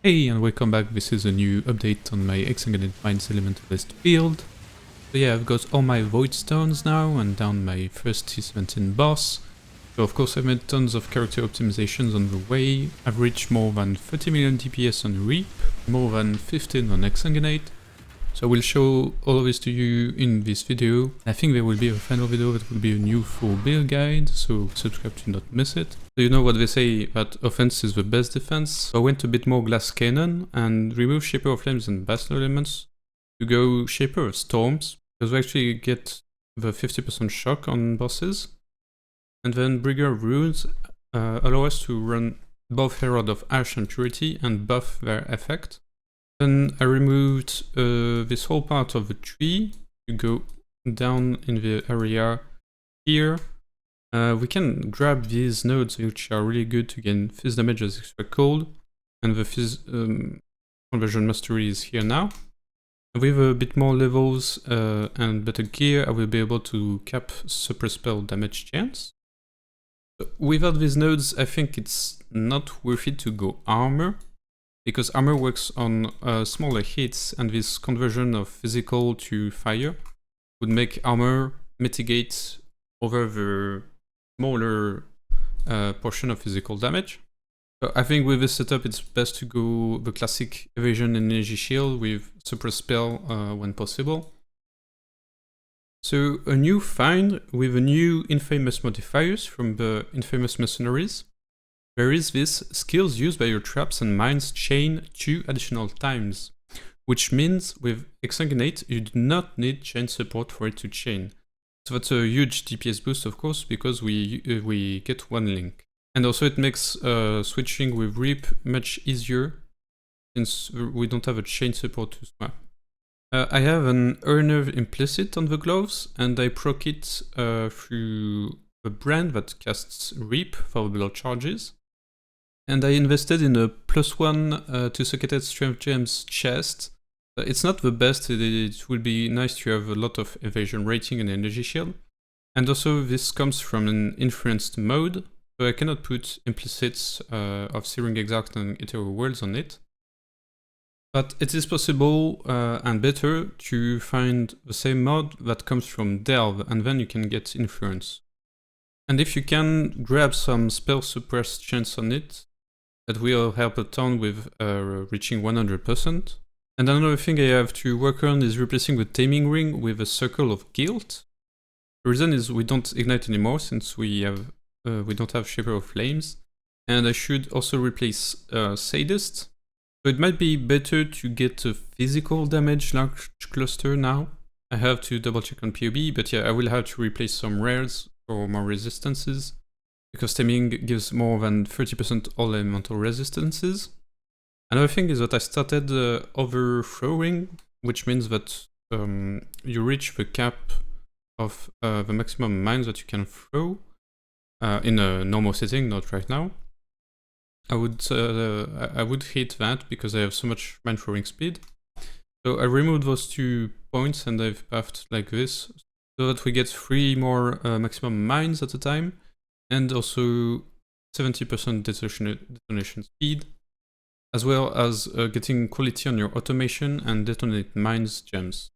Hey and welcome back, this is a new update on my Exsanguinate Mines Elementalist build. So yeah, I've got all my Voidstones now and down my first T17 Boss. So of course I've made tons of character optimizations on the way. I've reached more than 30 million DPS on Reap, more than 15 on Exsanguinate. So I will show all of this to you in this video. I think there will be a final video that will be a new full build guide, so subscribe to not miss it. So you know what they say, that offense is the best defense. So I went a bit more Glass Cannon and removed Shaper of Flames and Battle Elements to go Shaper of Storms, because we actually get the 50% shock on bosses. And then Bringer of Runes allow us to run both Herald of Ash and Purity and buff their effect. Then I removed this whole part of the tree to go down in the area here. We can grab these nodes, which are really good to gain Fizz damage as extra cold, and the Fizz conversion mastery is here now. With a bit more levels and better gear, I will be able to cap suppress spell damage chance. Without these nodes, I think it's not worth it to go Armour, because Armour works on smaller hits, and this conversion of physical to fire would make Armour mitigate over the smaller portion of physical damage. So I think with this setup it's best to go the classic Evasion and Energy Shield with Suppress Spell when possible. So a new find with a new Infamous modifiers from the Infamous Mercenaries. There is this skills used by your traps and mines chain 2 additional times, which means with Exsanguinate you do not need chain support for it to chain. So that's a huge DPS boost, of course, because we get one link. And also it makes switching with Reap much easier, since we don't have a chain support to swap. I have an Earner implicit on the gloves, and I proc it through a brand that casts Reap for blood charges. And I invested in a +1 to Socketed Strength Gems chest. It's not the best, it would be nice to have a lot of evasion rating and energy shield. And also this comes from an influenced mode, so I cannot put implicits of Searing Exarch and Ethereal Worlds on it. But it is possible and better to find the same mod that comes from Delve, and then you can get influence. And if you can grab some spell suppress chance on it, that will help a ton with reaching 100%. And another thing I have to work on is replacing the Taming ring with a Circle of Guilt. The reason is we don't ignite anymore since we don't have Shaper of Flames. And I should also replace Sadist. So it might be better to get a physical damage large cluster now. I have to double check on POB, but yeah, I will have to replace some rares for more resistances, because Taming gives more than 30% all elemental resistances. Another thing is that I started overthrowing, which means that you reach the cap of the maximum mines that you can throw in a normal setting, not right now. I would hate that because I have so much mine throwing speed. So I removed those 2 points and I've pathed like this, so that we get 3 more maximum mines at a time, and also 70% detonation speed, as well as getting quality on your automation and detonate mines gems.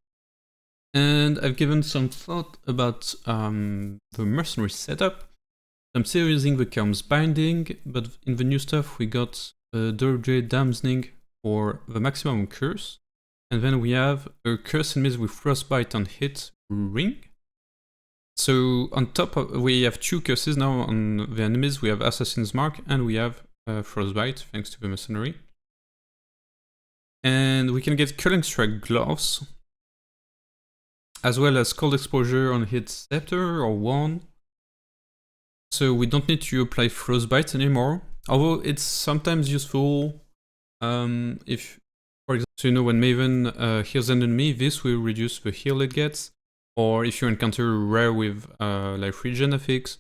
And I've given some thought about the mercenary setup. I'm still using the Calm's Binding, but in the new stuff we got Durjade Damsening for the maximum curse, and then we have a curse enemies with Frostbite on hit ring. So on top of, we have 2 curses now on the enemies. We have Assassin's Mark and we have Frostbite, thanks to the Mercenary. And we can get Culling Strike gloves, as well as Cold Exposure on hit Scepter or Wand. So we don't need to apply Frostbite anymore, although it's sometimes useful if, for example, so you know when Maven heals an enemy, this will reduce the heal it gets. Or if you encounter a rare with like regen affix,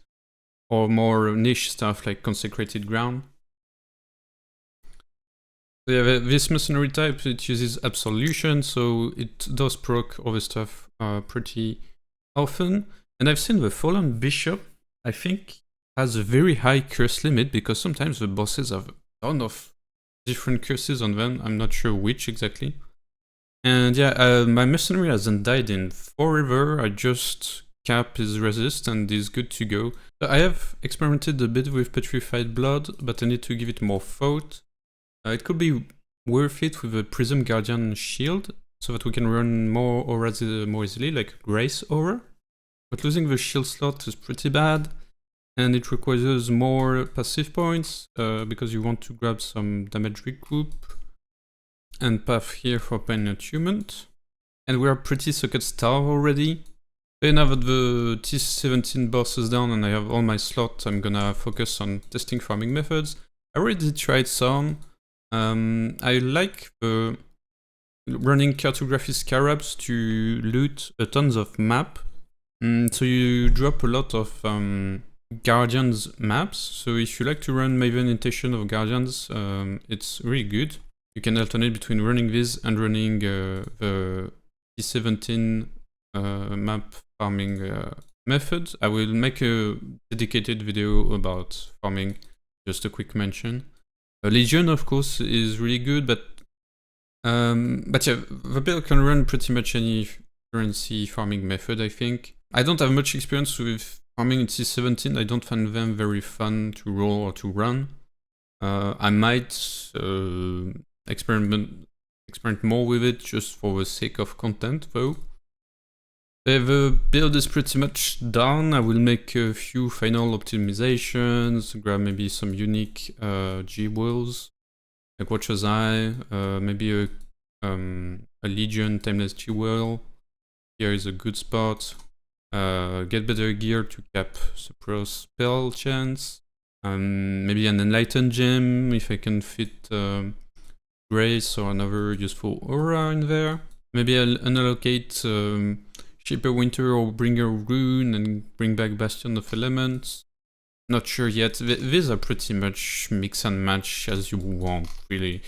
or more niche stuff like Consecrated Ground. So yeah, this mercenary type, it uses Absolution, so it does proc all this stuff pretty often. And I've seen the Fallen Bishop, I think, has a very high curse limit, because sometimes the bosses have a ton of different curses on them. I'm not sure which exactly. And yeah, my Mercenary hasn't died in forever. I just cap his resist and is good to go. I have experimented a bit with Petrified Blood, but I need to give it more thought. It could be worth it with a Prism Guardian shield, so that we can run more auras more easily, like Grace Aura. But losing the shield slot is pretty bad, and it requires more passive points, because you want to grab some damage recoup, and Path here for Pain Attunement. And we are pretty socket starved already. So now that the T17 Boss is down and I have all my slots, I'm gonna focus on testing farming methods. I already tried some. I like running cartography scarabs to loot a tons of map. So you drop a lot of Guardians maps. So if you like to run maybe an intention of Guardians, it's really good. You can alternate between running this and running the T17 map farming method. I will make a dedicated video about farming, just a quick mention. Legion, of course, is really good, but yeah, the build can run pretty much any currency farming method, I think. I don't have much experience with farming in T17. I don't find them very fun to roll or to run. I might experiment more with it just for the sake of content, though. The build is pretty much done. I will make a few final optimizations, grab maybe some unique G-Wheels, like Watcher's Eye, maybe a Legion Timeless G-Wheel. Here is a good spot. Get better gear to cap Suppress Spell chance. Maybe an Enlightened Gem if I can fit Grace or another useful aura in there. Maybe I'll unallocate Shaper Winter or Bringer Rune and bring back Bastion of Elements. Not sure yet. These are pretty much mix and match as you want, really.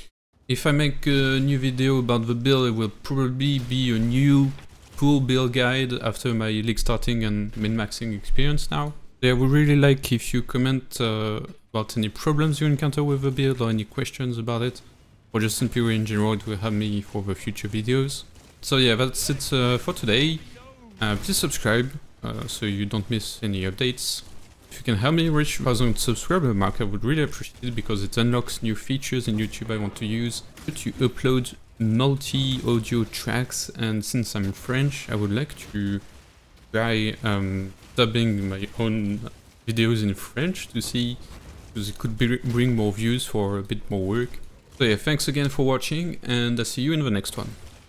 If I make a new video about the build, it will probably be a new full build guide after my league starting and min-maxing experience now. I would really like if you comment about any problems you encounter with the build or any questions about it, or just simply in general to help me for the future videos. So yeah, that's it for today. Please subscribe so you don't miss any updates. If you can help me reach 1000 subscriber mark, I would really appreciate it because it unlocks new features in YouTube I want to use to upload multi-audio tracks, and since I'm French, I would like to try dubbing my own videos in French to see, because it could bring more views for a bit more work. So yeah, thanks again for watching, and I'll see you in the next one.